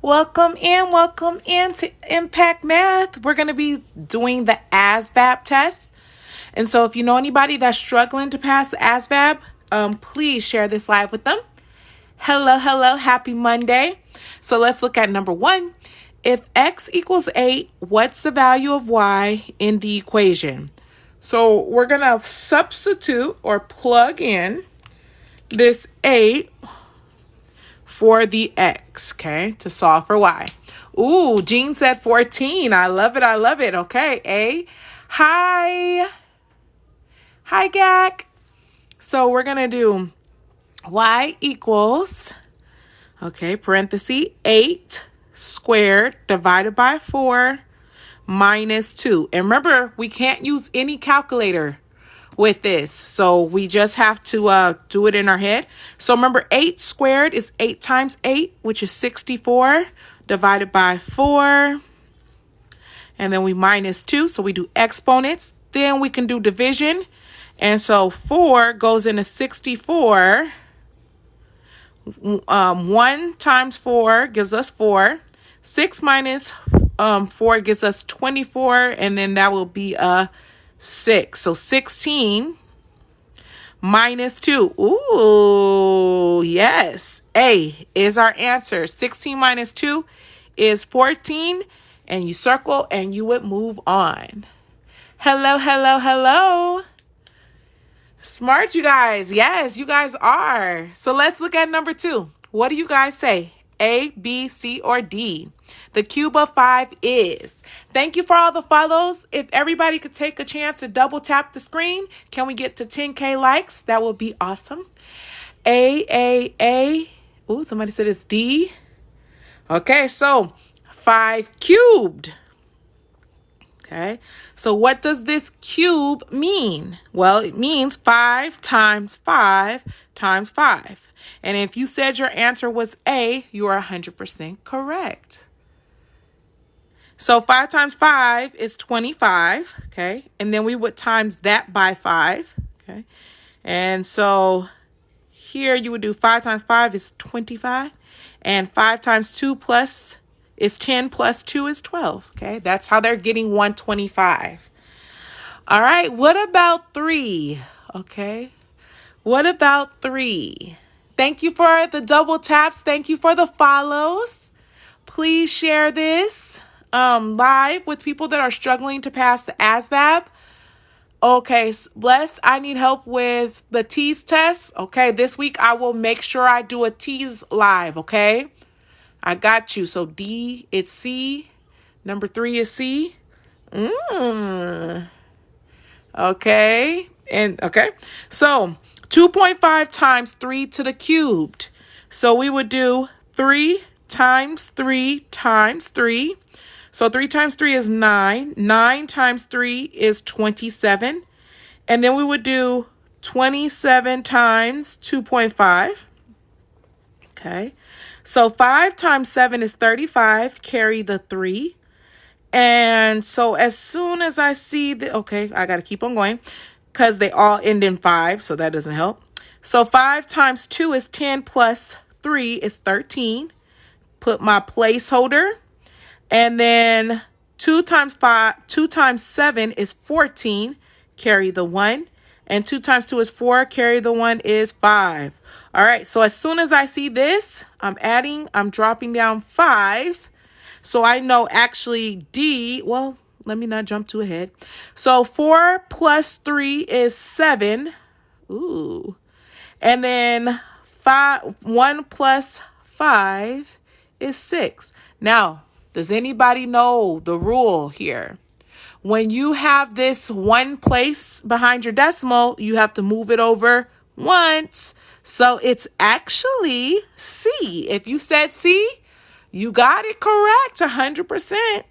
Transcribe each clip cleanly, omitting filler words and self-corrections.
Welcome in to Impact Math. We're going to be doing the ASVAB test. And so if you know anybody that's struggling to pass the ASVAB, please share this live with them. Hello, happy Monday. So let's look at number 1. If x equals 8, what's the value of y in the equation? So we're going to substitute or plug in this 8 for the x, okay, to solve for y. Ooh, Jean said 14. I love it. Okay, A. Hi, Gak. So we're going to do y equals, okay, parenthesis, 8 squared divided by 4 minus 2. And remember, we can't use any calculator with this, so we just have to do it in our head. So remember, 8 squared is 8 times 8, which is 64, divided by 4, and then we minus 2, so we do exponents. Then we can do division, and so 4 goes into 64. 1 times 4 gives us 4. 6 minus 4 gives us 24, and then that will be 6. So 16 minus 2. Ooh, yes. A is our answer. 16 minus 2 is 14. And you circle and you would move on. Hello. Smart, you guys. Yes, you guys are. So let's look at number 2. What do you guys say? A, B, C, or D? The cube of 5 is. Thank you for all the follows. If everybody could take a chance to double tap the screen, can we get to 10K likes? That would be awesome. A. Ooh, somebody said it's D. Okay, so 5 cubed. Okay, so what does this cube mean? Well, it means 5 times 5 times 5. And if you said your answer was A, you are 100% correct. So 5 times 5 is 25, okay? And then we would times that by 5, okay? And so here you would do 5 times 5 is 25. And 5 times 2 plus is 10 plus 2 is 12, okay? That's how they're getting 125. All right, what about 3, okay? What about 3? Thank you for the double taps. Thank you for the follows. Please share this live with people that are struggling to pass the ASVAB. Okay, Bless, I need help with the T's test. Okay, this week I will make sure I do a T's live, okay? I got you. So D, it's C. Number 3 is C. Okay. And okay. So 2.5 times 3 to the cubed. So we would do 3 times 3 times 3. So 3 times 3 is 9. 9 times 3 is 27. And then we would do 27 times 2.5. Okay. So 5 times 7 is 35. Carry the 3. And so as soon as I see the, okay, I got to keep on going because they all end in 5. So that doesn't help. So 5 times 2 is 10 plus 3 is 13. Put my placeholder. And then 2 times 7 is 14. Carry the 1. And 2 times 2 is 4. Carry the 1 is 5. All right. So as soon as I see this, I'm dropping down 5. So I know actually D, well, let me not jump too ahead. So 4 plus 3 is 7. Ooh. And then 1 plus 5 is 6. Now, does anybody know the rule here? When you have this one place behind your decimal, you have to move it over once. So it's actually C. If you said C, you got it correct, 100%.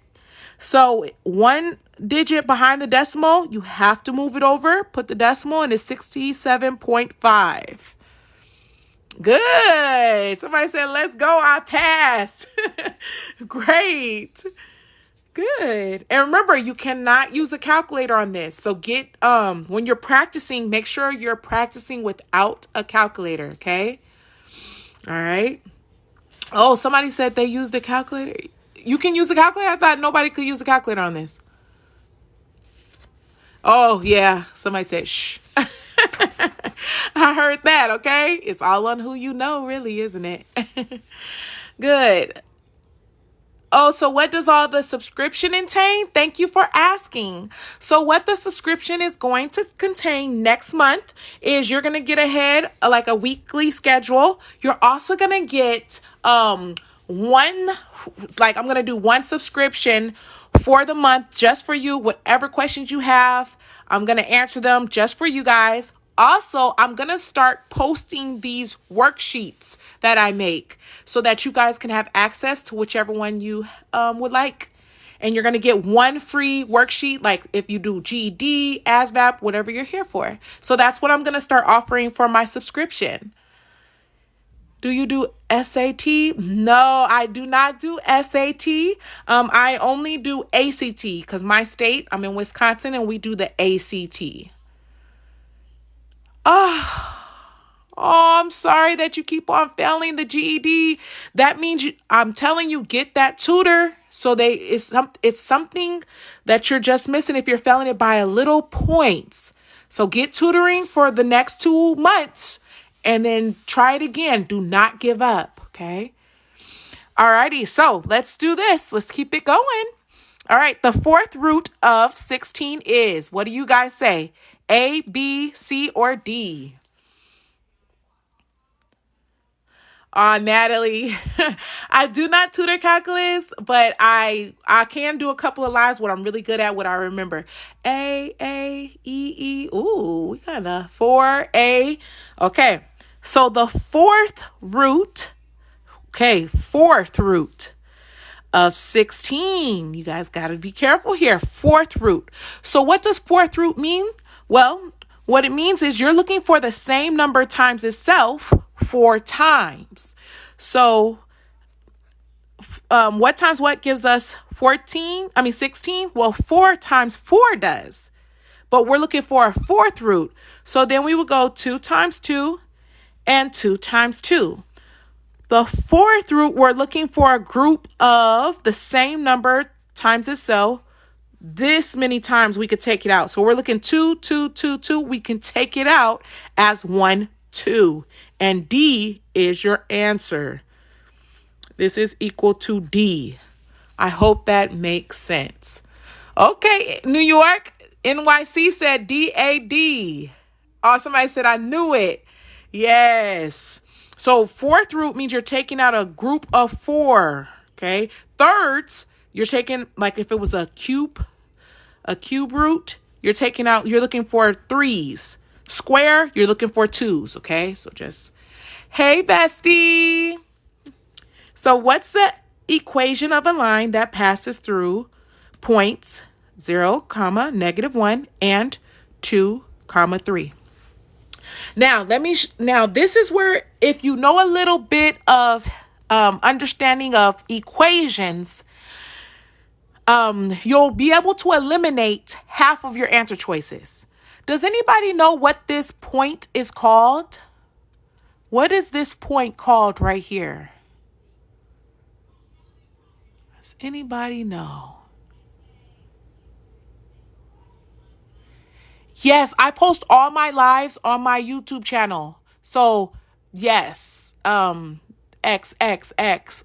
So 1 digit behind the decimal, you have to move it over, put the decimal, and it's 67.5. Good. Somebody said, let's go. I passed. Great. Good. And remember, you cannot use a calculator on this. So get, when you're practicing, make sure you're practicing without a calculator. Okay. All right. Oh, somebody said they used the calculator. You can use the calculator? I thought nobody could use the calculator on this. Oh, yeah. Somebody said, shh. I heard that, okay? It's all on who you know, really, isn't it? Good. Oh, so what does all the subscription contain? Thank you for asking. So what the subscription is going to contain next month is you're going to get ahead like a weekly schedule. You're also going to get I'm going to do one subscription for the month just for you. Whatever questions you have, I'm going to answer them just for you guys. Also, I'm going to start posting these worksheets that I make so that you guys can have access to whichever one you would like. And you're going to get one free worksheet, like if you do GED, ASVAB, whatever you're here for. So that's what I'm going to start offering for my subscription. Do you do SAT? No, I do not do SAT. I only do ACT because my state, I'm in Wisconsin, and we do the ACT. Oh, I'm sorry that you keep on failing the GED. That means I'm telling you, get that tutor. So it's something that you're just missing if you're failing it by a little points. So get tutoring for the next 2 months and then try it again. Do not give up. Okay. Alrighty. So let's do this. Let's keep it going. All right. The fourth root of 16 is, what do you guys say? A, B, C, or D? Natalie, I do not tutor calculus, but I can do a couple of lives. What I'm really good at, what I remember. A, E. Ooh, we got a 4A. Okay, so the fourth root of 16. You guys got to be careful here. Fourth root. So what does fourth root mean? Well, what it means is you're looking for the same number times itself 4 times. So what times what gives us 16? Well, 4 times 4 does. But we're looking for a fourth root. So then we will go 2 times 2 and 2 times 2. The fourth root, we're looking for a group of the same number times itself. This many times we could take it out. So we're looking 2, 2, 2, 2. We can take it out as 1, 2. And D is your answer. This is equal to D. I hope that makes sense. Okay, New York, NYC said DAD. Oh, somebody said I knew it. Yes. So fourth root means you're taking out a group of 4. Okay. Thirds, you're taking, like if it was a cube root, you're looking for 3s. Square, you're looking for 2s. Okay. So hey, bestie. So what's the equation of a line that passes through points 0, -1 and 2, 3? Now, this is where, if you know a little bit of understanding of equations, you'll be able to eliminate half of your answer choices. Does anybody know what this point is called? What is this point called right here? Does anybody know? Yes, I post all my lives on my YouTube channel. So, yes, X.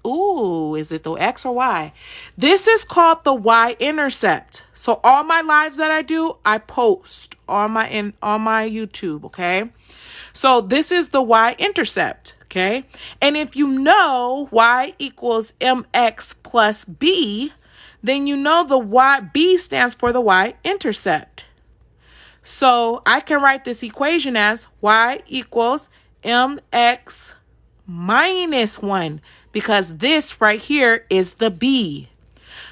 Ooh, is it the X or Y? This is called the Y-intercept. So all my lives that I do, I post on my YouTube, okay? So this is the Y-intercept, okay? And if you know Y equals MX plus B, then you know B stands for the Y-intercept. So I can write this equation as Y equals MX minus 1, because this right here is the B.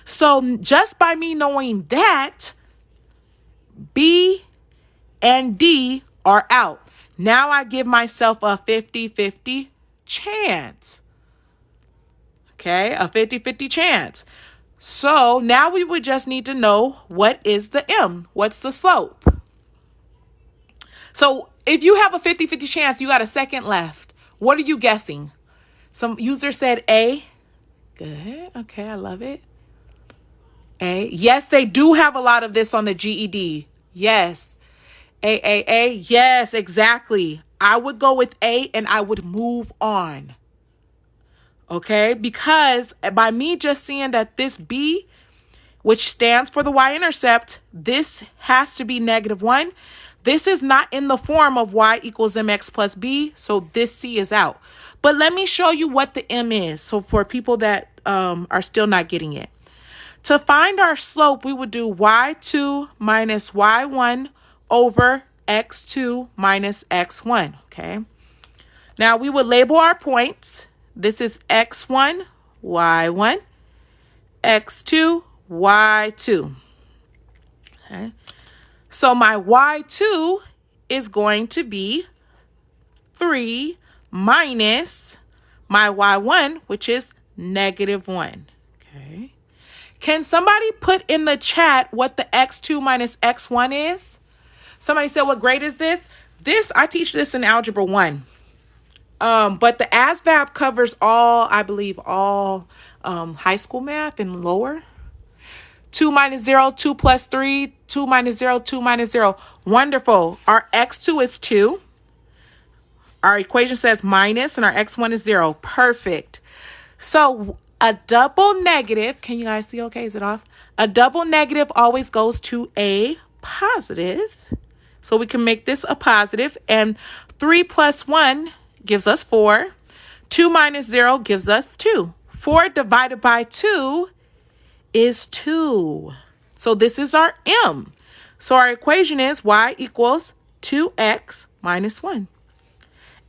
So just by me knowing that, B and D are out. Now I give myself a 50-50 chance. Okay, a 50-50 chance. So now we would just need to know, what is the M? What's the slope? So if you have a 50-50 chance, you got a second left. What are you guessing? Some user said A. Good. Okay, I love it. A. Yes, they do have a lot of this on the GED. Yes. A. Yes, exactly. I would go with A and I would move on. Okay, because by me just seeing that this B, which stands for the y-intercept, this has to be -1. This is not in the form of y equals mx plus b, so this C is out. But let me show you what the M is. So for people that are still not getting it. To find our slope, we would do y2 minus y1 over x2 minus x1, okay? Now we would label our points. This is x1, y1, x2, y2. Okay. So my y2 is going to be 3 minus my y1, which is -1. Okay. Can somebody put in the chat what the x2 minus x1 is? Somebody said, what grade is this? I teach this in Algebra 1. But the ASVAB covers all, I believe, all high school math and lower. 2 minus 0, 2 plus 3, 2 minus 0, 2 minus 0. Wonderful. Our x2 is 2. Our equation says minus, and our x1 is 0. Perfect. So a double negative, can you guys see okay? Is it off? A double negative always goes to a positive. So we can make this a positive. And 3 plus 1 gives us 4. 2 minus 0 gives us 2. 4 divided by 2 is 2. So this is our M. So our equation is y equals 2x minus 1.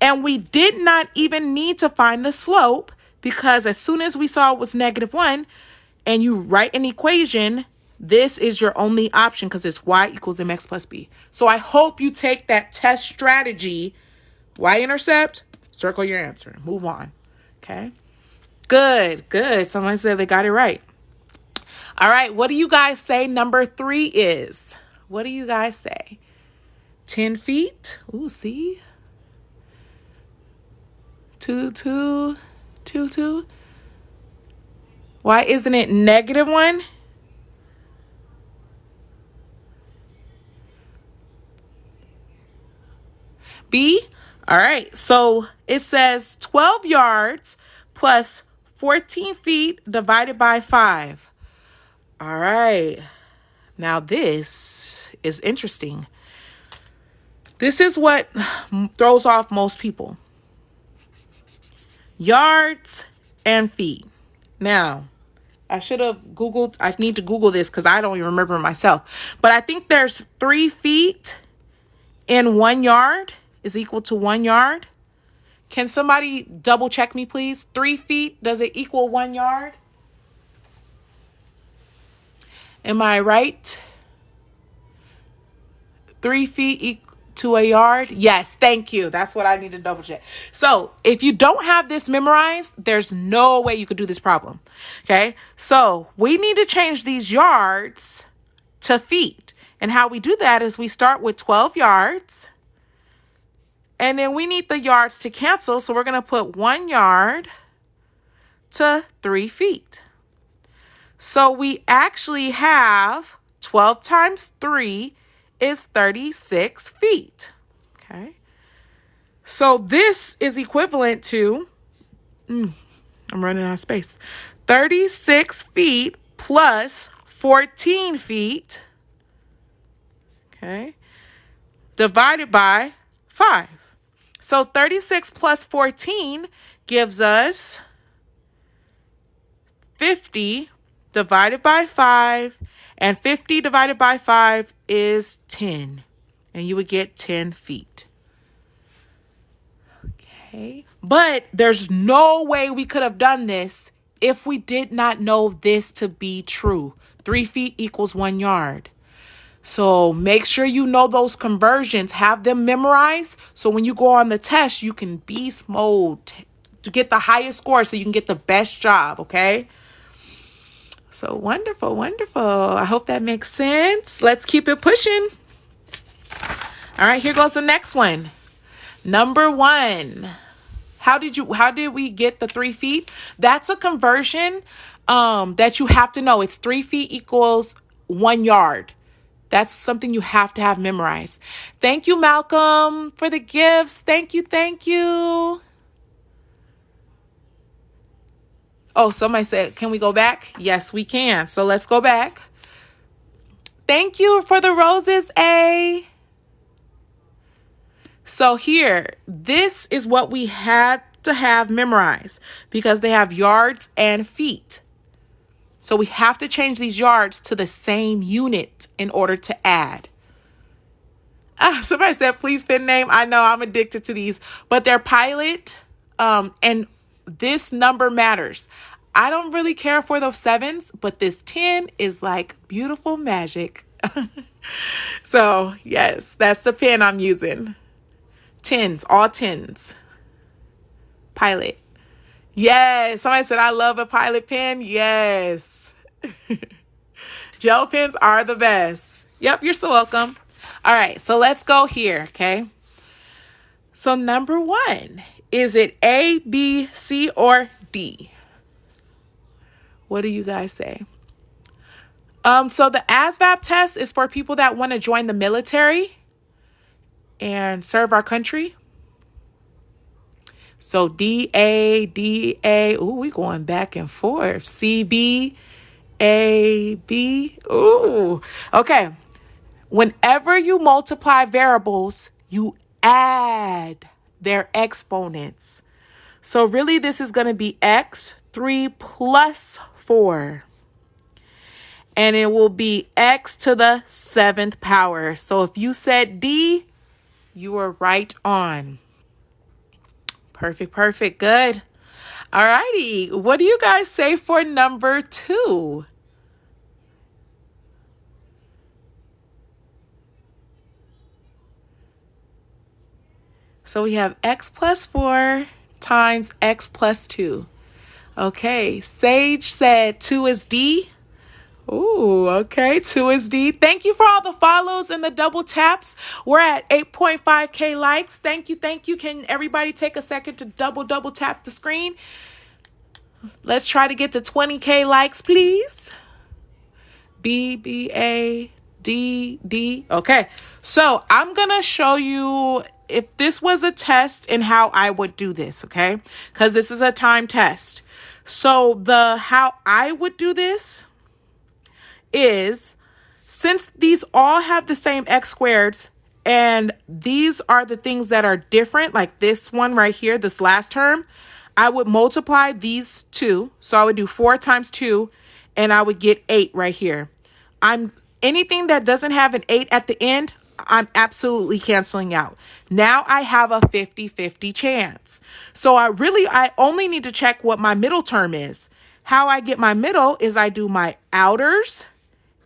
And we did not even need to find the slope, because as soon as we saw it was -1 and you write an equation, this is your only option because it's y equals mx plus b. So I hope you take that test strategy, y-intercept, circle your answer, move on. Okay. Good, good. Someone said they got it right. All right, what do you guys say number 3 is? What do you guys say? 10 feet? Ooh, see? 2. Why isn't it -1? B? All right, so it says 12 yards plus 14 feet divided by 5. All right, now this is interesting. This is what throws off most people. Yards and feet. Now, I should have Googled, I need to Google this because I don't even remember myself. But I think there's 3 feet in 1 yard is equal to 1 yard. Can somebody double check me, please? 3 feet, does it equal 1 yard? Am I right? 3 feet to a yard? Yes, thank you. That's what I need to double check. So if you don't have this memorized, there's no way you could do this problem. Okay, so we need to change these yards to feet. And how we do that is we start with 12 yards. And then we need the yards to cancel. So we're going to put 1 yard to 3 feet. So we actually have 12 times 3 is 36 feet. Okay. So this is equivalent to, I'm running out of space, 36 feet plus 14 feet, okay, divided by 5. So 36 plus 14 gives us 50 divided by 5, and 50 divided by 5 is 10, and you would get 10 feet. Okay, but there's no way we could have done this if we did not know this to be true. 3 feet equals 1 yard. So make sure you know those conversions, have them memorized, so when you go on the test, you can beast mode to get the highest score so you can get the best job, okay? So wonderful, wonderful. I hope that makes sense. Let's keep it pushing. All right, here goes the next one. Number 1. How did we get the 3 feet? That's a conversion that you have to know. It's 3 feet equals 1 yard. That's something you have to have memorized. Thank you, Malcolm, for the gifts. Thank you. Thank you. Oh, somebody said, can we go back? Yes, we can. So let's go back. Thank you for the roses, A. So here, this is what we had to have memorized because they have yards and feet. So we have to change these yards to the same unit in order to add. Somebody said, please pen name. I know I'm addicted to these, but they're pilot. And this number matters. I don't really care for those 7s, but this 10 is like beautiful magic. So yes, that's the pen I'm using. 10s, all 10s. Pilot. Yes. Somebody said, I love a pilot pen. Yes. Gel pens are the best. Yep, you're so welcome. All right, so let's go here, okay? So number 1, is it A, B, C, or D? What do you guys say? So the ASVAB test is for people that want to join the military and serve our country. So D, A, D, A. Ooh, we going back and forth. C, B, A, B. Ooh, okay. Whenever you multiply variables, you add their exponents. So really, this is going to be x3 plus 4. And it will be x to the 7th power. So if you said D, you were right on. Perfect, perfect. Good. All righty. What do you guys say for number 2? So we have x plus 4 times x plus 2. Okay. Sage said 2 is D. Ooh, okay. 2 is D. Thank you for all the follows and the double taps. We're at 8.5K likes. Thank you. Thank you. Can everybody take a second to double tap the screen? Let's try to get to 20K likes, please. B, B, A, D, D. Okay. So I'm going to show you if this was a test and how I would do this. Okay. Because this is a time test. So how I would do this is, since these all have the same x squareds and these are the things that are different, like this one right here, this last term, I would multiply these two. So I would do 4 times 2 and I would get 8 right here. Anything that doesn't have an 8 at the end, I'm absolutely canceling out. Now I have a 50-50 chance. So I only need to check what my middle term is. How I get my middle is I do my outers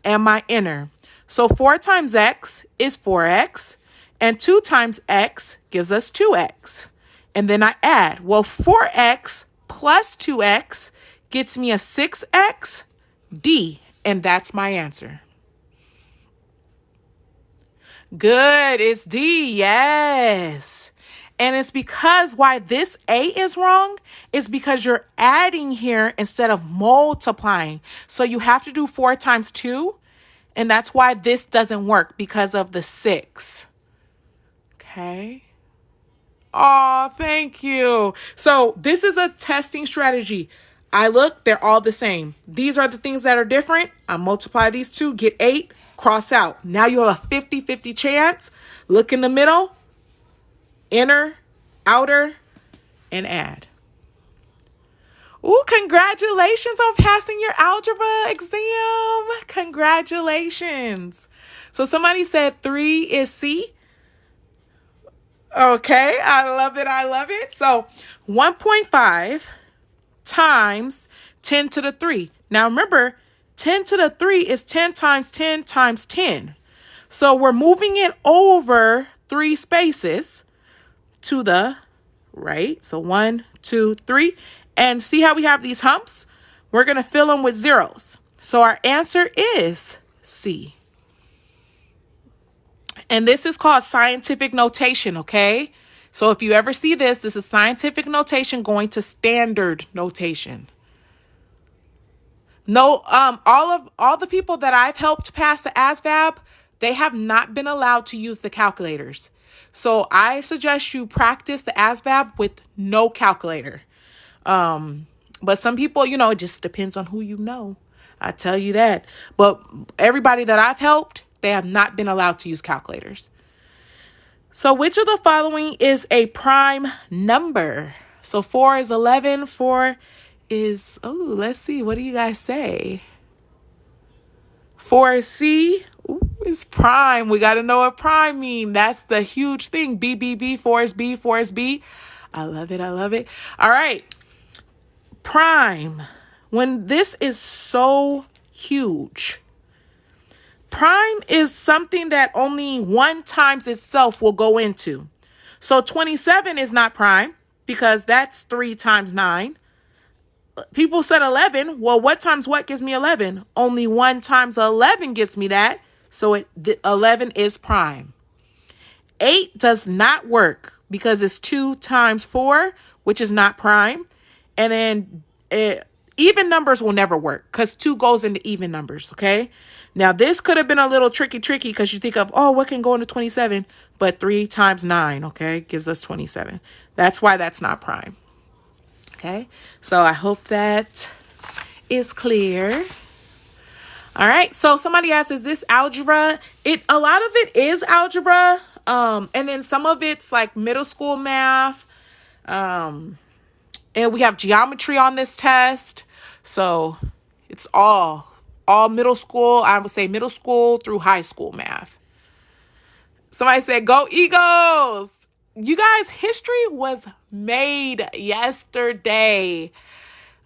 and my inner. So 4 times x is 4x, and 2 times x gives us 2x. And then I add. Well, 4x plus 2x gets me a 6x D, and that's my answer. Good, it's D, yes. And it's because why this A is wrong is because you're adding here instead of multiplying. So you have to do 4 times 2. And that's why this doesn't work, because of the 6. Okay. Oh, thank you. So this is a testing strategy. I look, they're all the same. These are the things that are different. I multiply these two, get 8, cross out. Now you have a 50-50 chance. Look in the middle, inner, outer, and add. Ooh, congratulations on passing your algebra exam. Congratulations. So somebody said 3 is C. Okay, I love it. I love it. So 1.5 times 10 to the 3. Now remember, 10 to the 3 is 10 times 10 times 10. So we're moving it over 3 spaces to the right. So 1, 2, 3. And see how we have these humps? We're going to fill them with zeros. So our answer is C. And this is called scientific notation, okay? So if you ever see this, this is scientific notation going to standard notation. No, all the people that I've helped pass the ASVAB, they have not been allowed to use the calculators. So I suggest you practice the ASVAB with no calculator. But some people, it just depends on who you know. I tell you that. But everybody that I've helped, they have not been allowed to use calculators. So which of the following is a prime number? So 4 is 11. 4 is, let's see. What do you guys say? 4 is C. It's prime. We got to know what prime mean. That's the huge thing. B, B, B. 4 is B. 4 is B. I love it. I love it. All right. Prime. When this is so huge, prime is something that only 1 times itself will go into. So 27 is not prime because that's 3 times 9. People said 11. Well, what times what gives me 11? Only 1 times 11 gets me that. So 11 is prime. 8 does not work because it's 2 times 4, which is not prime. And then even numbers will never work because 2 goes into even numbers, okay? Now, this could have been a little tricky because you think of, what can go into 27? But 3 times 9, okay, gives us 27. That's why that's not prime, okay? So I hope that is clear. All right, so somebody asked, is this algebra? A lot of it is algebra, and then some of it's like middle school math, and we have geometry on this test. So it's all middle school. I would say middle school through high school math. Somebody said, go Eagles. You guys, history was made yesterday.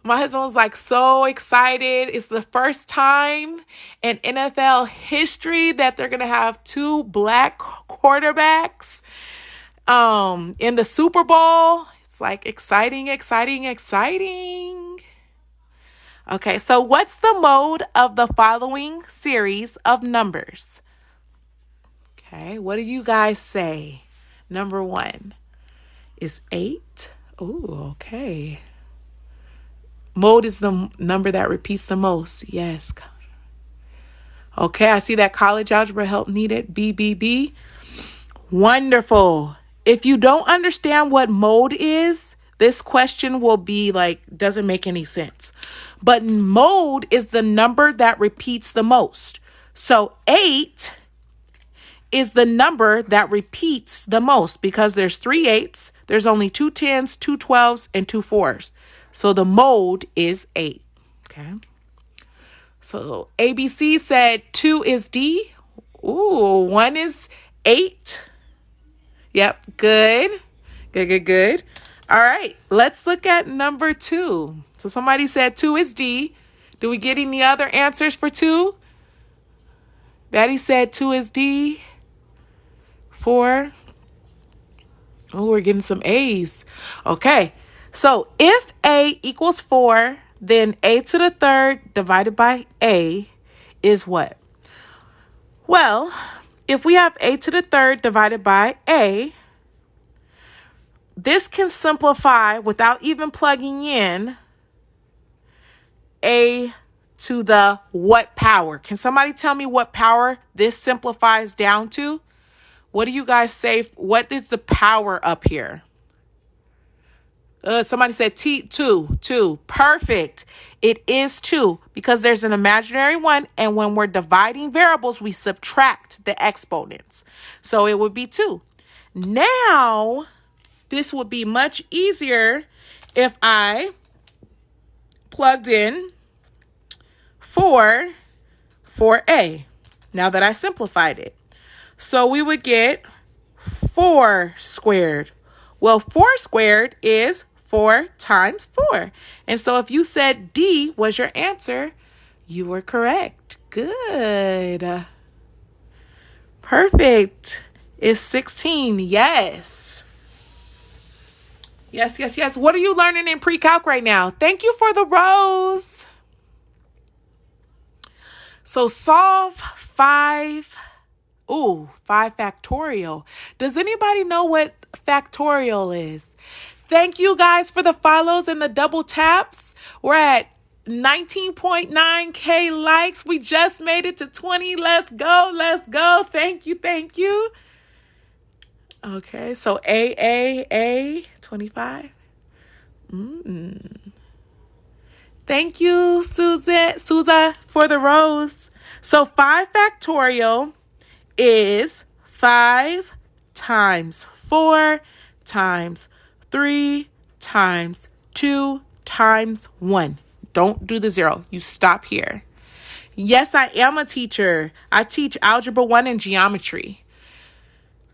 My husband was like so excited. It's the first time in NFL history that they're going to have 2 black quarterbacks in the Super Bowl. It's like exciting. Okay, so what's the mode of the following series of numbers? Okay, what do you guys say? Number 1 is 8. Oh, okay. Mode is the number that repeats the most. Yes. Okay, I see that college algebra help needed. B. Wonderful. If you don't understand what mode is, this question will be like, doesn't make any sense. But mode is the number that repeats the most. So 8 is the number that repeats the most because there's 3 8s, there's only 2 10s, 2 12s, and 2 4s. So the mode is 8. Okay. So ABC said 2 is D. Ooh, 1 is 8. Yep. Good. All right. Let's look at number 2. So somebody said 2 is D. Do we get any other answers for 2? Betty said 2 is D. 4. Oh, we're getting some A's. Okay. So if A equals 4, then A to the 3rd divided by A is what? Well, if we have A to the 3rd divided by A, this can simplify without even plugging in A to the what power? Can somebody tell me what power this simplifies down to? What do you guys say? What is the power up here? Somebody said 2. Perfect. It is 2 because there's an imaginary 1. And when we're dividing variables, we subtract the exponents. So it would be 2. Now, this would be much easier if I plugged in 4 for A. Now that I simplified it. So we would get 4 squared. Well, 4 squared is 4 times 4. And so if you said D was your answer, you were correct. Good. Perfect. It's 16. Yes. Yes. What are you learning in pre-calc right now? Thank you for the rose. So solve 5 Ooh, 5 factorial. Does anybody know what factorial is? Thank you guys for the follows and the double taps. We're at 19.9K likes. We just made it to 20. Let's go. Let's go. Thank you. Thank you. Okay, so A 25. Thank you, Souza, for the rose. So 5 factorial is 5 times 4 times 3 times 2 times 1. Don't do the 0. You stop here. Yes, I am a teacher. I teach Algebra 1 and geometry.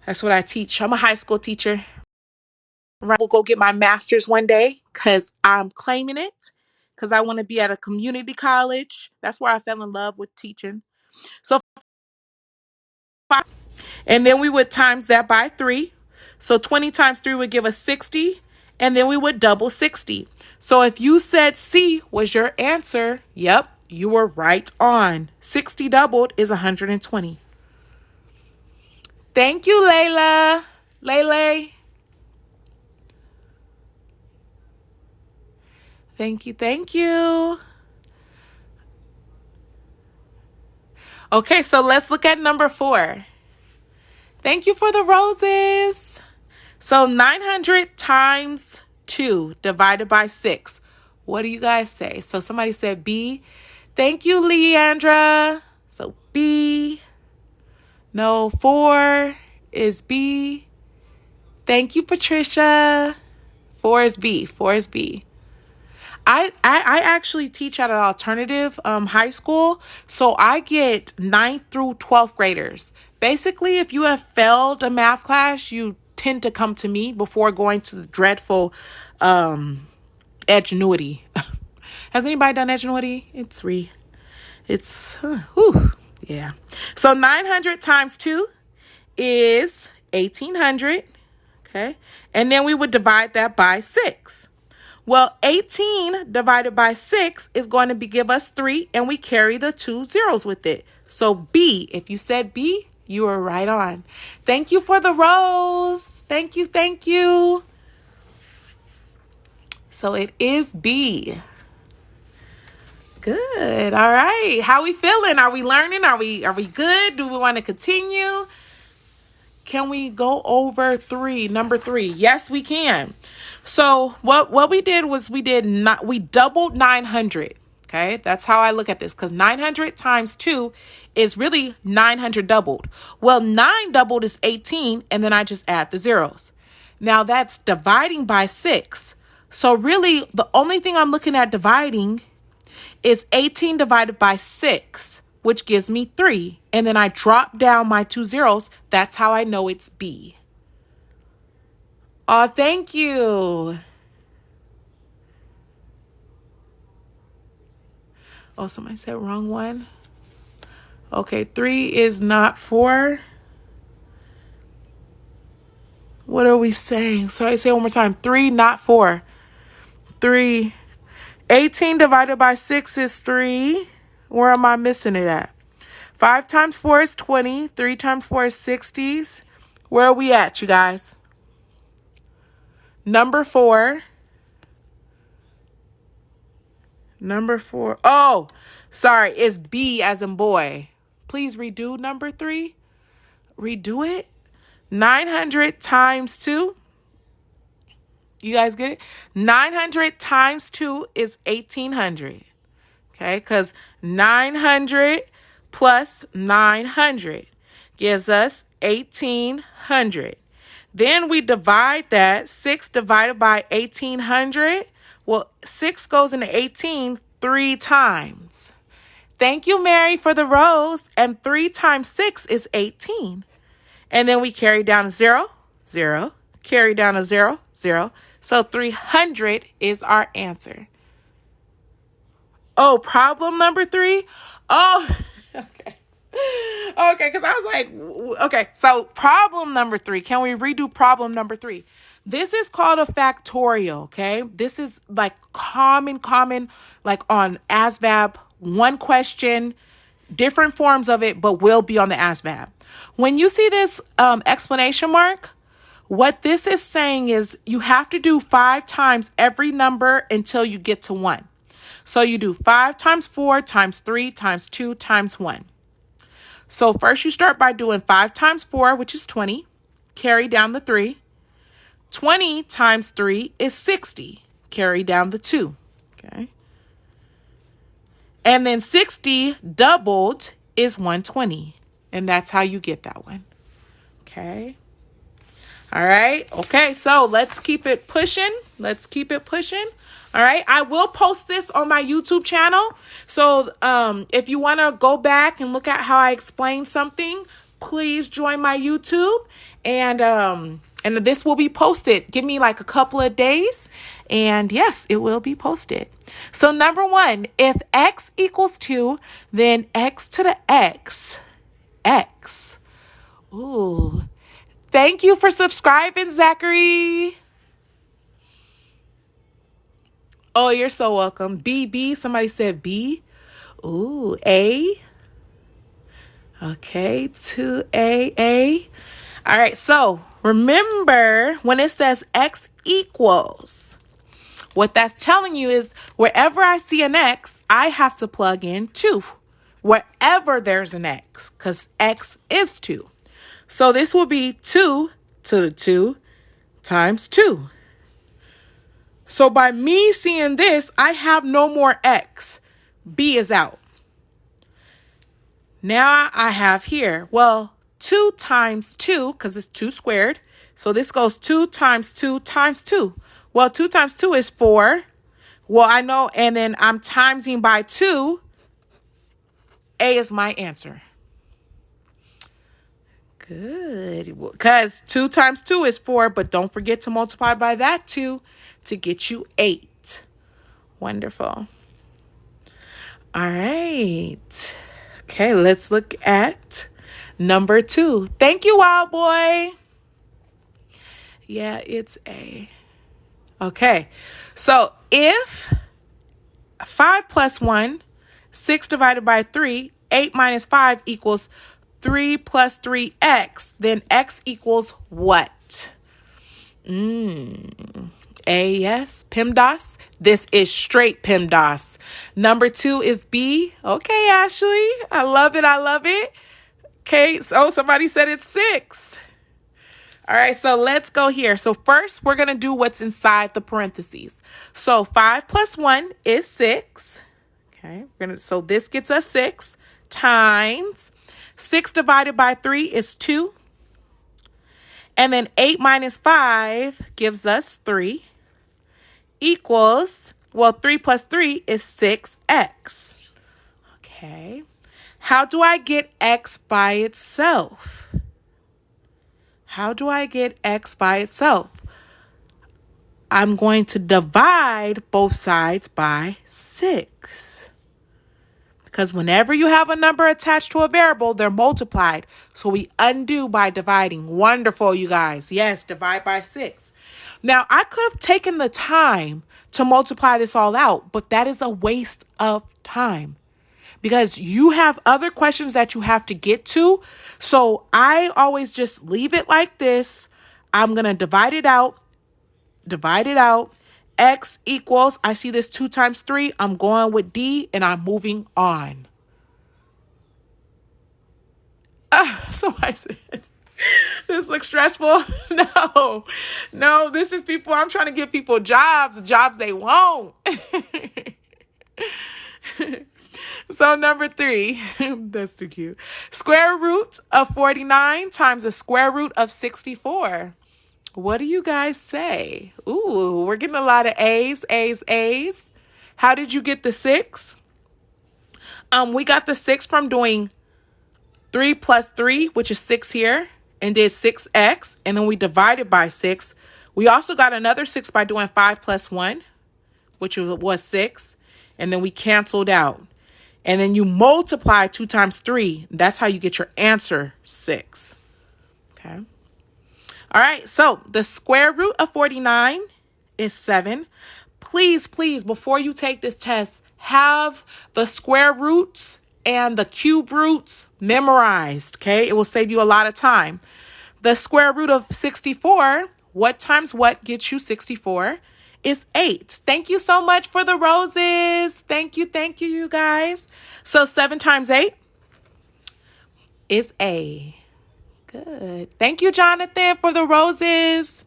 That's what I teach. I'm a high school teacher. I will go get my master's one day because I'm claiming it because I want to be at a community college. That's where I fell in love with teaching. So, and then we would times that by 3. So 20 times 3 would give us 60. And then we would double 60. So if you said C was your answer, yep, you were right on. 60 doubled is 120. Thank you, Layla. Lele. Thank you. Thank you. Okay, so let's look at number 4. Thank you for the roses. So 900 times 2 divided by 6. What do you guys say? So somebody said B. Thank you, Leandra. So B. No, 4 is B. Thank you, Patricia. 4 is B. 4 is B. I actually teach at an alternative high school, so I get 9th through 12th graders. Basically, if you have failed a math class, you tend to come to me before going to the dreadful Edgenuity. Has anybody done Edgenuity? Yeah. So 900 times 2 is 1800. Okay. And then we would divide that by 6. Well, 18 divided by 6 is going to give us 3, and we carry the 2 zeros with it. So B, if you said B, you were right on. Thank you for the rose. Thank you, thank you. So it is B. Good. All right. How we feeling? Are we learning? Are we good? Do we want to continue? Can we go over 3? Number 3. Yes, we can. So what we did was we doubled 900. Okay, that's how I look at this, because 900 times 2 is really 900 doubled. Well, 9 doubled is 18, and then I just add the zeros. Now that's dividing by 6. So really, the only thing I'm looking at dividing is 18 divided by 6, which gives me 3. And then I drop down my 2 zeros. That's how I know it's B. Oh, thank you. Oh, somebody said wrong one. Okay, 3 is not 4. What are we saying? So I say it one more time. 3, not 4. 3. 18 divided by 6 is 3. Where am I missing it at? 5 times 4 is 20. 3 times 4 is 60. Where are we at, you guys? Number 4. Number 4. Oh, sorry. It's B as in boy. Please redo number 3. Redo it. 900 times 2. You guys get it? 900 times 2 is 1800. Okay, because 900 plus 900 gives us 1800. Then we divide that. 6 divided by 1800. Well, 6 goes into 18 3 times. Thank you, Mary, for the rose. And 3 times 6 is 18. And then we carry down a 0, 0. Carry down a 0, 0. So 300 is our answer. Oh, problem number 3? Oh, okay. Okay, because I was like, okay, so problem number 3. Can we redo problem number 3? This is called a factorial, okay? This is like common, like on ASVAB, one question, different forms of it, but will be on the ASVAB. When you see this exclamation mark, what this is saying is you have to do 5 times every number until you get to 1. So you do 5 times 4 times 3 times 2 times 1. So first you start by doing 5 times 4, which is 20. Carry down the 3. 20 times 3 is 60. Carry down the 2. Okay. And then 60 doubled is 120. And that's how you get that one. Okay. All right. Okay. So let's keep it pushing. Let's keep it pushing. All right. I will post this on my YouTube channel. So if you want to go back and look at how I explain something, please join my YouTube. And this will be posted. Give me like a couple of days. And yes, it will be posted. So number 1, if x equals 2, then x to the x. Ooh. Thank you for subscribing, Zachary. Oh, you're so welcome. B. Somebody said B. Ooh, A. Okay, 2A. All right, so remember when it says x equals, what that's telling you is wherever I see an x, I have to plug in 2. Wherever there's an x, because x is 2. So this will be 2 to the 2 times 2. So by me seeing this, I have no more x. B is out. Now I have here, well, 2 times 2, because it's 2 squared. So this goes 2 times 2 times 2. Well, 2 times 2 is 4. Well, I know, and then I'm timesing by 2. A is my answer. Good. Because 2 times 2 is 4, but don't forget to multiply by that 2 to get you 8. Wonderful. All right. Okay, let's look at number 2. Thank you, Wild Boy. Yeah, it's A. Okay, so if 5 plus 1, 6 divided by 3, 8 minus 5 equals 3 plus 3x, then x equals what? A, yes. PEMDAS. This is straight PEMDAS. Number 2 is B. Okay, Ashley. I love it. I love it. Okay, so somebody said it's 6. All right, so let's go here. So first, we're going to do what's inside the parentheses. So 5 plus 1 is 6. Okay, so this gets us 6 times 6 divided by 3 is 2. And then 8 minus 5 gives us 3 equals, well, 3 plus 3 is 6x. Okay. How do I get x by itself? How do I get x by itself? I'm going to divide both sides by 6. Because whenever you have a number attached to a variable, they're multiplied. So we undo by dividing. Wonderful, you guys. Yes, divide by 6. Now, I could have taken the time to multiply this all out, but that is a waste of time because you have other questions that you have to get to. So I always just leave it like this. I'm going to divide it out. X equals, I see this 2 times 3. I'm going with D and I'm moving on. Somebody said, this looks stressful. No, this is people. I'm trying to give people jobs they want. So number 3, that's too cute. Square root of 49 times the square root of 64. What do you guys say? Ooh, we're getting a lot of A's. How did you get the 6? We got the 6 from doing 3 plus 3, which is 6 here, and did 6x, and then we divided by 6. We also got another 6 by doing 5 plus 1, which was 6, and then we canceled out. And then you multiply 2 times 3. That's how you get your answer, 6. Okay. All right, so the square root of 49 is 7. Please, before you take this test, have the square roots and the cube roots memorized, okay? It will save you a lot of time. The square root of 64, what times what gets you 64, is 8. Thank you so much for the roses. Thank you, you guys. So 7 times 8 is A. Good. Thank you, Jonathan, for the roses.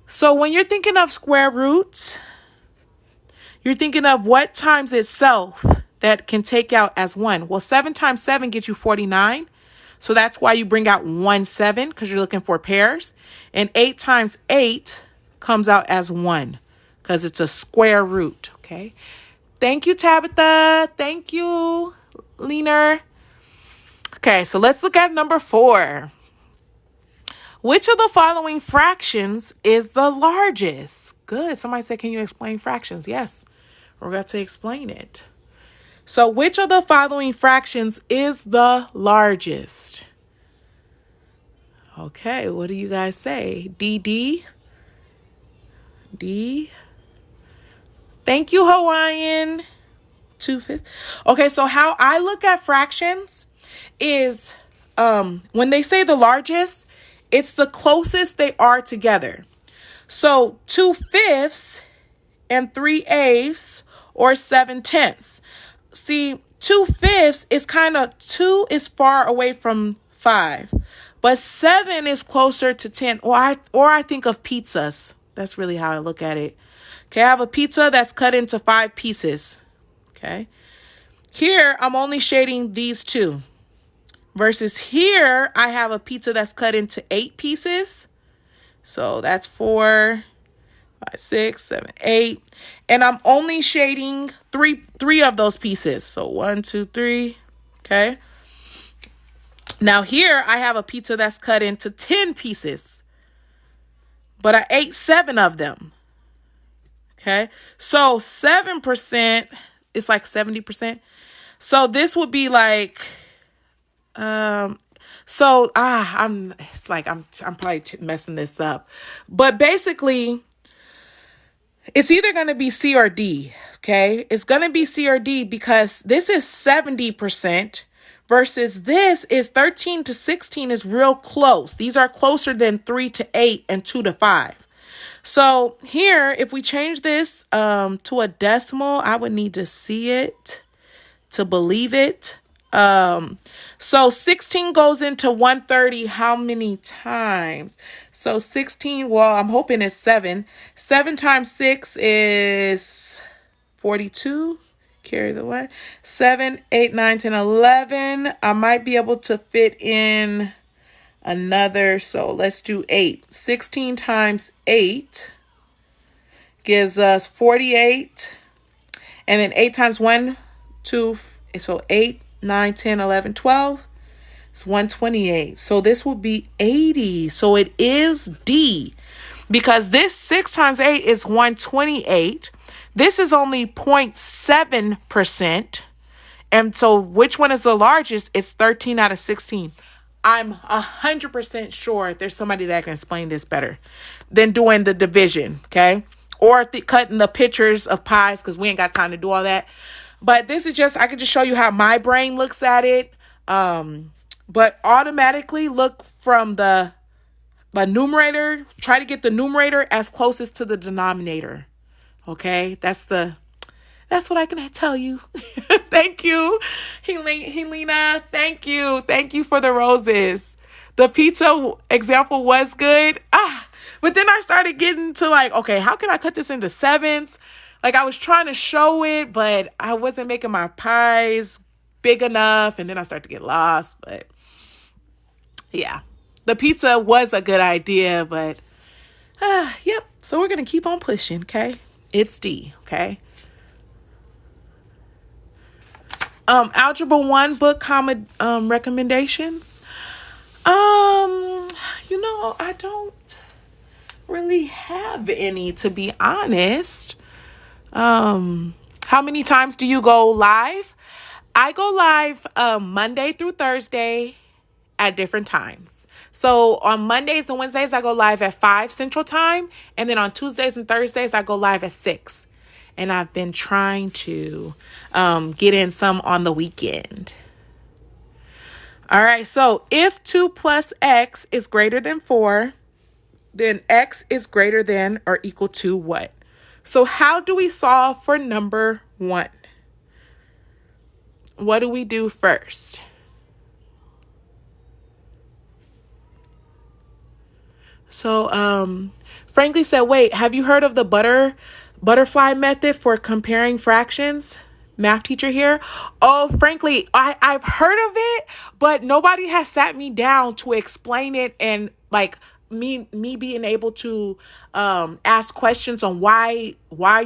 So when you're thinking of square roots, you're thinking of what times itself that can take out as 1. Well, 7 times 7 gets you 49. So that's why you bring out 1 7, because you're looking for pairs. And 8 times 8 comes out as 1 because it's a square root. Okay. Thank you, Tabitha. Thank you, Leaner. Okay, so let's look at number 4. Which of the following fractions is the largest? Good. Somebody said, can you explain fractions? Yes, we're going to explain it. So which of the following fractions is the largest? Okay, what do you guys say? D. Thank you, Hawaiian. 2/5. Okay, so how I look at fractions is when they say the largest, it's the closest they are together. So 2/5 and 3/8 or 7/10. See, 2/5 is kind of 2 is far away from 5, but 7 is closer to 10. Or I think of pizzas. That's really how I look at it. Okay, I have a pizza that's cut into 5 pieces. Okay, here I'm only shading these 2. Versus here, I have a pizza that's cut into 8 pieces. So that's 4, 5, 6, 7, 8. And I'm only shading three of those pieces. So 1, 2, 3. Okay. Now here, I have a pizza that's cut into 10 pieces. But I ate 7 of them. Okay. So 7% is like 70%. So this would be like... I'm probably messing this up, but basically it's either going to be C or D. Okay. It's going to be C or D because this is 70% versus this is 13 to 16 is real close. These are closer than 3 to 8 and 2 to 5. So here, if we change this, to a decimal, I would need to see it to believe it. So 16 goes into 130 how many times? So 16, well, I'm hoping it's 7. 7 times 6 is 42. Carry the 1. 7, 8, 9, 10, 11. I might be able to fit in another. So let's do 8. 16 times 8 gives us 48. And then 8 times 1, 2, so 8. 9, 10, 11, 12. It's 128. So this will be 80. So it is D because this 6 times 8 is 128. This is only 0.7%. And so which one is the largest? It's 13 out of 16. I'm 100% sure there's somebody that can explain this better than doing the division. Okay. Or cutting the pictures of pies because we ain't got time to do all that. But this is just, I can just show you how my brain looks at it. But automatically look from the numerator, try to get the numerator as closest to the denominator. Okay, that's what I can tell you. Thank you, Helena. Thank you for the roses. The pizza example was good. But then I started getting to like, okay, how can I cut this into 7s? Like I was trying to show it, but I wasn't making my pies big enough. And then I started to get lost. But yeah, the pizza was a good idea. But yep. So we're going to keep on pushing. Okay. It's D. Okay. Algebra 1 book recommendations. I don't really have any, to be honest. How many times do you go live? I go live Monday through Thursday at different times. So on Mondays and Wednesdays, I go live at 5 Central Time. And then on Tuesdays and Thursdays, I go live at 6. and I've been trying to get in some on the weekend. All right, so if 2 plus x is greater than 4, then x is greater than or equal to what? So how do we solve for number 1? What do we do first? So Franklin said, wait, have you heard of the butterfly method for comparing fractions? Math teacher here. Oh, frankly, I've heard of it, but nobody has sat me down to explain it and like me being able to ask questions on why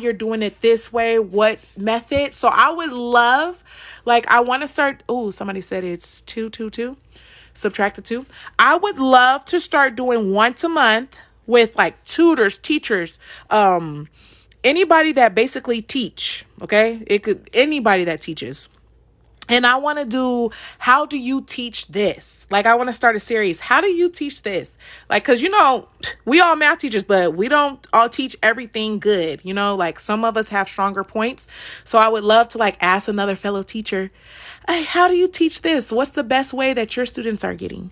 you're doing it this way, what method. So I would love, like, I want to start. Oh, somebody said it's 2, 2, 2. Subtract the 2. I would love to start doing once a month with like tutors, teachers, anybody that basically teach. Okay, it could anybody that teaches. And I want to do, how do you teach this? Like, I want to start a series. How do you teach this? Like, because, you know, we all math teachers, but we don't all teach everything good. You know, like some of us have stronger points. So I would love to like ask another fellow teacher, hey, how do you teach this? What's the best way that your students are getting?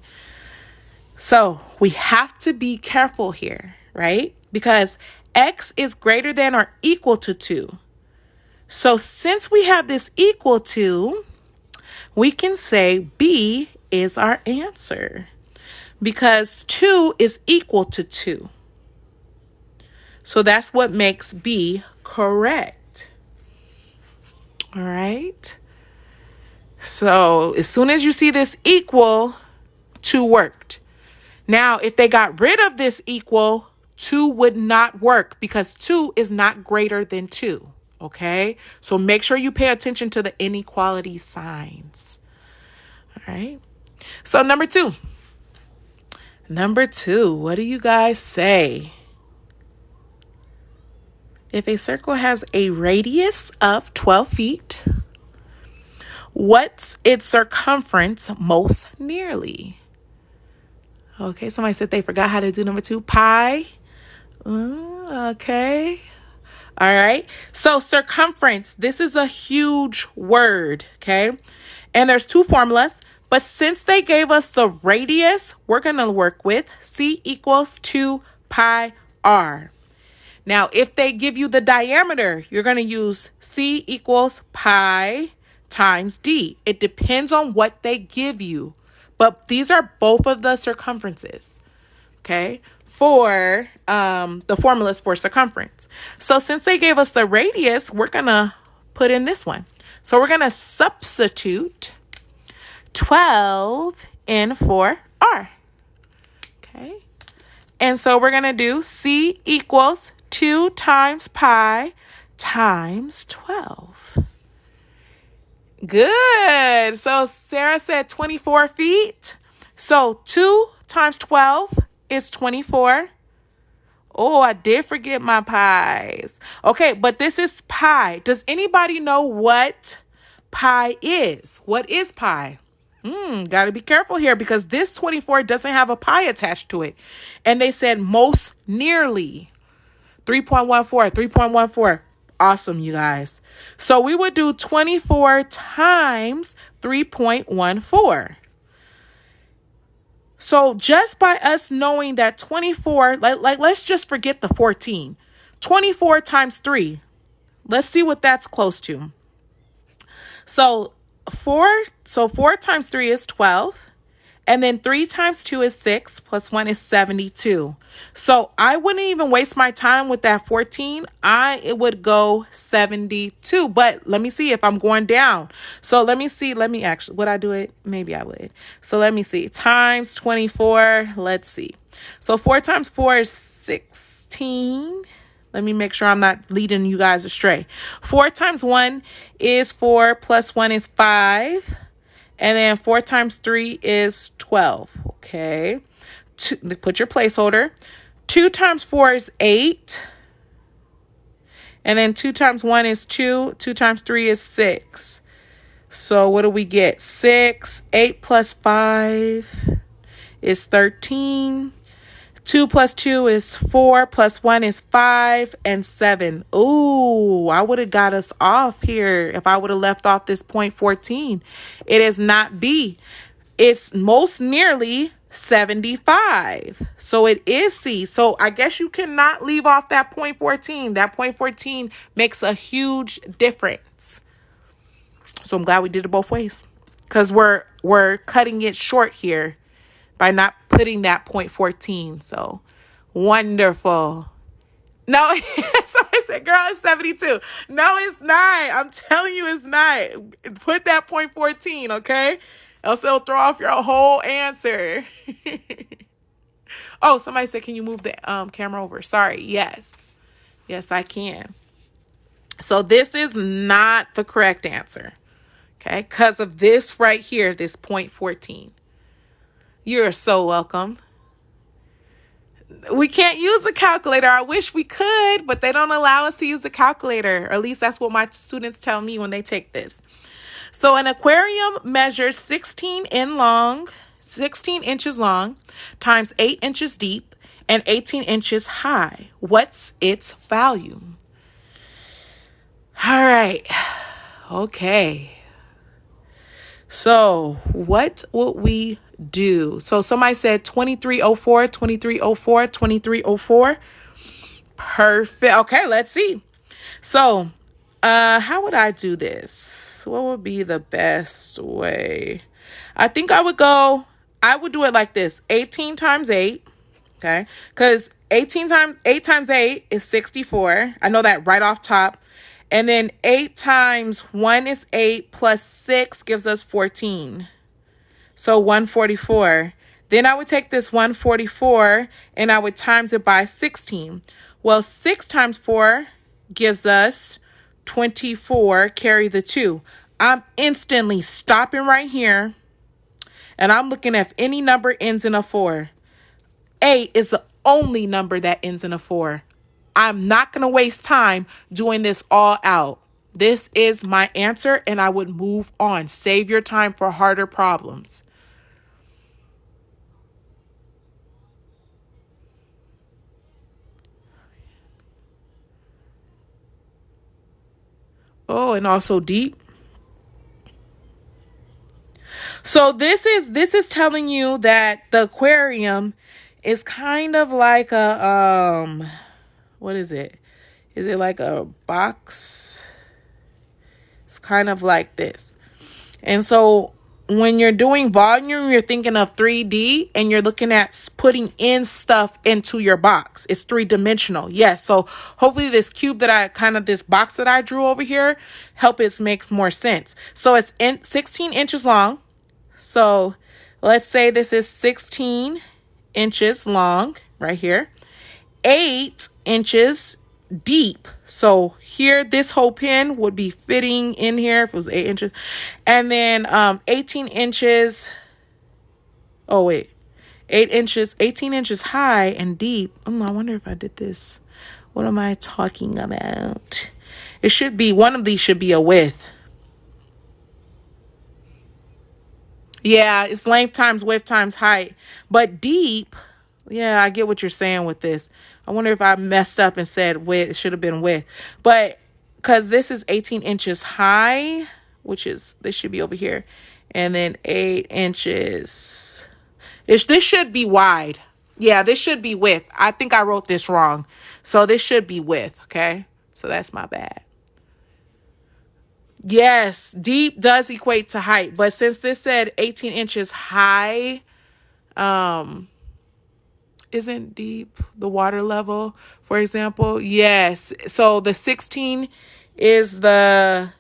So we have to be careful here, right? Because x is greater than or equal to 2. So since we have this equal to, we can say B is our answer because 2 is equal to 2. So that's what makes B correct. All right. So as soon as you see this equal, 2 worked. Now, if they got rid of this equal, 2 would not work because 2 is not greater than 2. Okay, so make sure you pay attention to the inequality signs. All right, so number 2, what do you guys say? If a circle has a radius of 12 feet, what's its circumference most nearly? Okay, somebody said they forgot how to do number 2, pi. Okay. All right. So circumference, this is a huge word. Okay. And there's 2 formulas, but since they gave us the radius, we're going to work with C equals 2 pi r. Now, if they give you the diameter, you're going to use C equals pi times d. It depends on what they give you, but these are both of the circumferences. Okay. For the formulas for circumference. So since they gave us the radius, we're going to put in this one. So we're going to substitute 12 in for r. Okay. And so we're going to do C equals 2 times pi times 12. Good. So Sarah said 24 feet. So 2 times 12 is 24. Oh, I did forget my pies. Okay, but this is pi. Does anybody know what pi is? What is pi? Got to be careful here because this 24 doesn't have a pi attached to it. And they said most nearly 3.14, 3.14. Awesome, you guys. So we would do 24 times 3.14. So just by us knowing that 24, like let's just forget the 14. 24 times 3. Let's see what that's close to. So 4 times 3 is 12. And then 3 times 2 is 6, plus 1 is 72. So I wouldn't even waste my time with that 14. It would go 72. But let me see if I'm going down. So let me see. Would I do it? Maybe I would. So let me see. Times 24. Let's see. So 4 times 4 is 16. Let me make sure I'm not leading you guys astray. 4 times 1 is 4, plus 1 is 5. And then 4 times 3 is 12. Okay. Put your placeholder. 2 times 4 is 8. And then 2 times 1 is 2. 2 times 3 is 6. So what do we get? 6. 8 plus 5 is 13. 2 plus 2 is 4, plus 1 is 5, and 7. Ooh, I would have got us off here if I would have left off this point 14. It is not B. It's most nearly 75. So it is C. So I guess you cannot leave off that point 14. That point 14 makes a huge difference. So I'm glad we did it both ways, because we're cutting it short here by not putting that point 14. So wonderful. No, somebody said, girl, it's 72. No, it's not. I'm telling you, it's not. Put that point 14, okay? Else it'll throw off your whole answer. Oh, somebody said, can you move the camera over? Sorry. Yes. Yes, I can. So this is not the correct answer, okay? Because of this right here, this point 14. You're so welcome. We can't use a calculator. I wish we could, but they don't allow us to use the calculator. Or at least that's what my students tell me when they take this. So an aquarium measures 16 inches long times 8 inches deep and 18 inches high. What's its value? All right. Okay. So what would we do? So somebody said 2304, 2304, 2304. Perfect. Okay, let's see. So how would I do this? What would be the best way? I think I would do it like this. 18 times 8. Okay. Because 8 times 8 is 64. I know that right off top. And then 8 times 1 is 8 plus 6 gives us 14. So 144. Then I would take this 144 and I would times it by 16. Well, 6 times 4 gives us 24. Carry the 2. I'm instantly stopping right here. And I'm looking at if any number ends in a 4. 8 is the only number that ends in a 4. I'm not going to waste time doing this all out. This is my answer, and I would move on. Save your time for harder problems. Oh, and also deep. So this is telling you that the aquarium is kind of like a what is it? Is it like a box? It's kind of like this. And so when you're doing volume, you're thinking of 3D and you're looking at putting in stuff into your box. It's 3-dimensional. Yes. So hopefully this cube this box that I drew over here, help it make more sense. So it's 16 inches long. So let's say this is 16 inches long right here. 8 inches deep. So here, this whole pen would be fitting in here if it was 8 inches. And then 18 inches. Oh, wait. 18 inches high and deep. I wonder if I did this. What am I talking about? It should be, one of these should be a width. Yeah, it's length times width times height. But deep, yeah, I get what you're saying with this. I wonder if I messed up and said width. It should have been width. But because this is 18 inches high, this should be over here. And then 8 inches. This should be wide. Yeah, this should be width. I think I wrote this wrong. So this should be width, okay? So that's my bad. Yes, deep does equate to height. But since this said 18 inches high, isn't deep the water level, for example? Yes. So the 16 is the...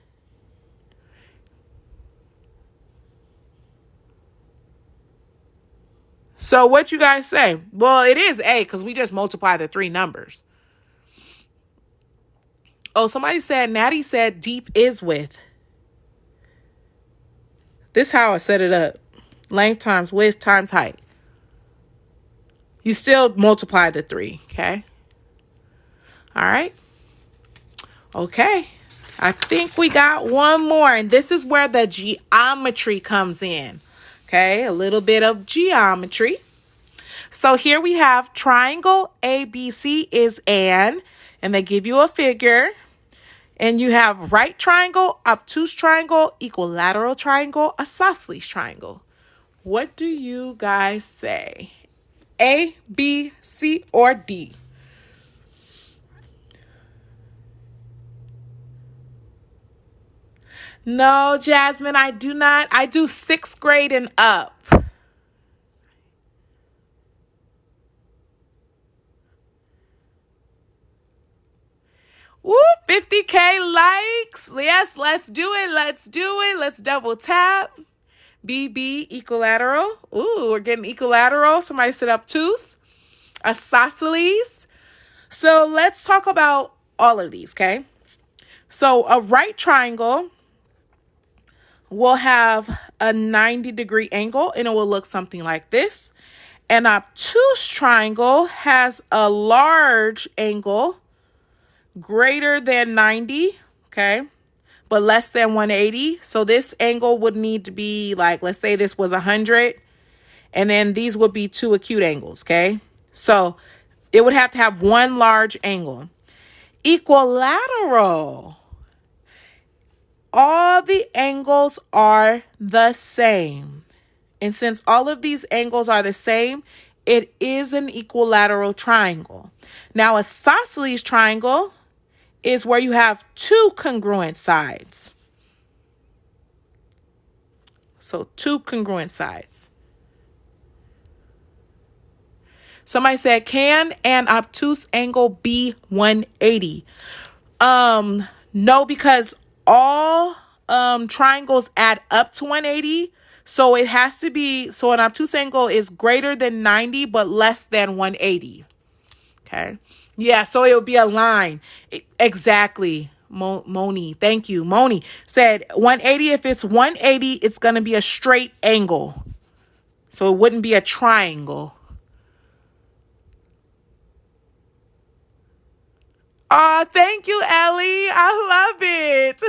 So what you guys say? Well, it is A because we just multiply the 3 numbers. Oh, Natty said deep is width. This is how I set it up. Length times width times height. You still multiply the 3, okay? All right. Okay. I think we got one more, and this is where the geometry comes in. Okay, a little bit of geometry. So here we have triangle ABC is and they give you a figure. And you have right triangle, obtuse triangle, equilateral triangle, isosceles triangle. What do you guys say? A, B, C, or D? No, Jasmine, I do not. I do 6th grade and up. Woo, 50K likes. Yes, let's do it. Let's do it. Let's double tap. BB, equilateral. Ooh, we're getting equilateral. Somebody said obtuse. Isosceles. So let's talk about all of these, okay? So a right triangle will have a 90-degree angle, and it will look something like this. An obtuse triangle has a large angle greater than 90, okay, but less than 180. So this angle would need to be like, let's say this was 100, and then these would be two acute angles, okay? So it would have to have one large angle. Equilateral. All the angles are the same. And since all of these angles are the same, it is an equilateral triangle. Now, a isosceles triangle is where you have two congruent sides. So two congruent sides. Somebody said, can an obtuse angle be 180? No, because all triangles add up to 180. So it has to be, so an obtuse angle is greater than 90, but less than 180. Okay. Yeah, so it would be a line. Exactly. Moni, thank you. Moni said 180. If it's 180, it's going to be a straight angle. So it wouldn't be a triangle. Oh, thank you, Ellie. I love it.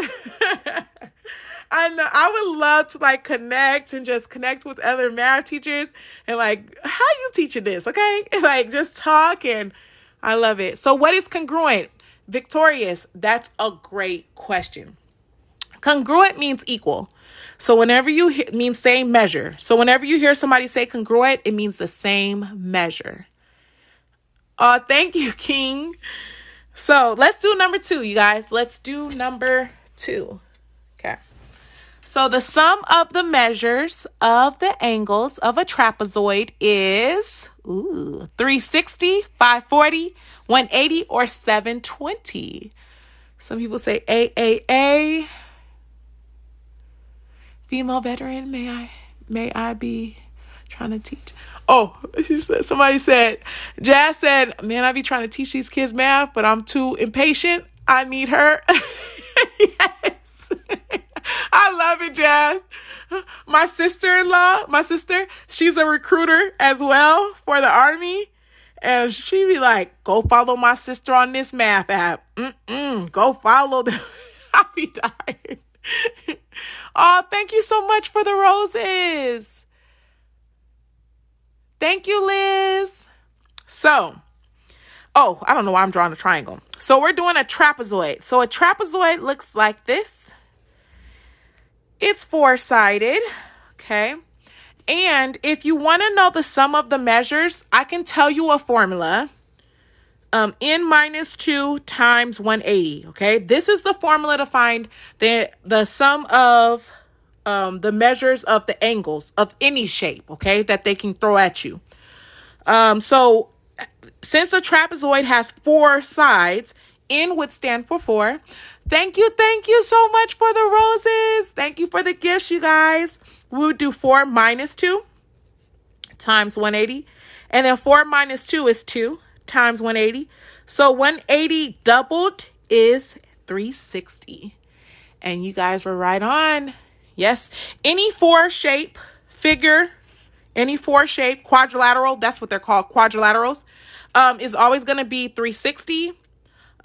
I know. I would love to like connect and just connect with other math teachers and like, how you teaching this? Okay. And like just talk, and I love it. So what is congruent? Victorious. That's a great question. Congruent means equal. So whenever you means same measure. So whenever you hear somebody say congruent, it means the same measure. Thank you, King. So let's do number 2, you guys. Let's do number 2. Okay. So the sum of the measures of the angles of a trapezoid is 360, 540, 180, or 720. Some people say AAA. Female veteran, may I be trying to teach? Oh, somebody said, Jazz said, man, I be trying to teach these kids math, but I'm too impatient. I need her. Yes. I love it, Jazz. My sister, she's a recruiter as well for the Army. And she be like, go follow my sister on this math app. Go follow them. I'll be dying. Oh, thank you so much for the roses. Thank you, Liz. So, I don't know why I'm drawing a triangle. So we're doing a trapezoid. So a trapezoid looks like this. It's 4-sided, okay? And if you want to know the sum of the measures, I can tell you a formula. N minus 2 times 180, okay? This is the formula to find the sum of the measures of the angles of any shape, okay, that they can throw at you. So since a trapezoid has 4 sides, N would stand for 4. Thank you so much for the roses. Thank you for the gifts, you guys. We would do 4 minus 2 times 180. And then 4 minus 2 is 2 times 180. So 180 doubled is 360. And you guys were right on. Yes. Any 4-shape figure, any 4-shape quadrilateral, that's what they're called, quadrilaterals, is always going to be 360.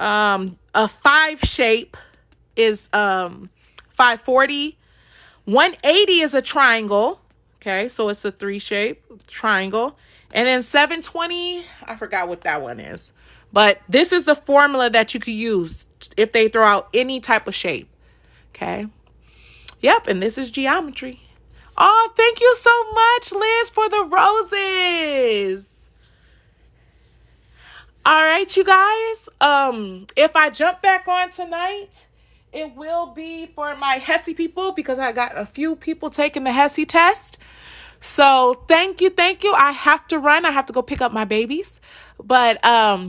A 5-shape is 540. 180 is a triangle. Okay, so it's a 3-shape triangle. And then 720, I forgot what that one is. But this is the formula that you could use if they throw out any type of shape. Okay. Yep, and this is geometry. Oh, thank you so much, Liz, for the roses. All right, you guys. If I jump back on tonight, it will be for my HESI people because I got a few people taking the HESI test. So thank you. I have to run. I have to go pick up my babies. But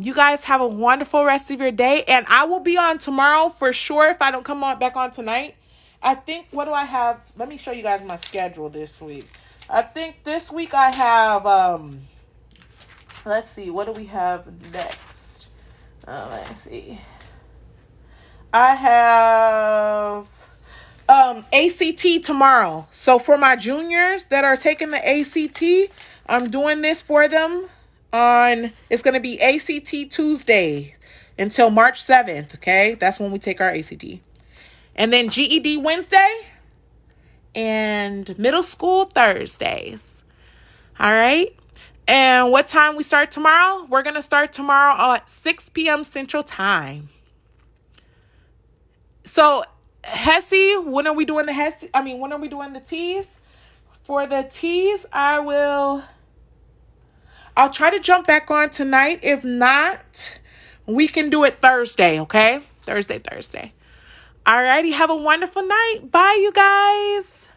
you guys have a wonderful rest of your day. And I will be on tomorrow for sure if I don't come back on tonight. I think, what do I have? Let me show you guys my schedule this week. I think this week I have, let's see, what do we have next? Let's see. I have ACT tomorrow. So for my juniors that are taking the ACT, I'm doing this for them it's going to be ACT Tuesday until March 7th, okay? That's when we take our ACT. And then GED Wednesday and middle school Thursdays. All right? And what time we start tomorrow? We're going to start tomorrow at 6 p.m. Central Time. So, HESI, when are we doing the HESI? When are we doing the T's? For the T's, I'll try to jump back on tonight. If not, we can do it Thursday, okay? Thursday. Alrighty, have a wonderful night. Bye, you guys.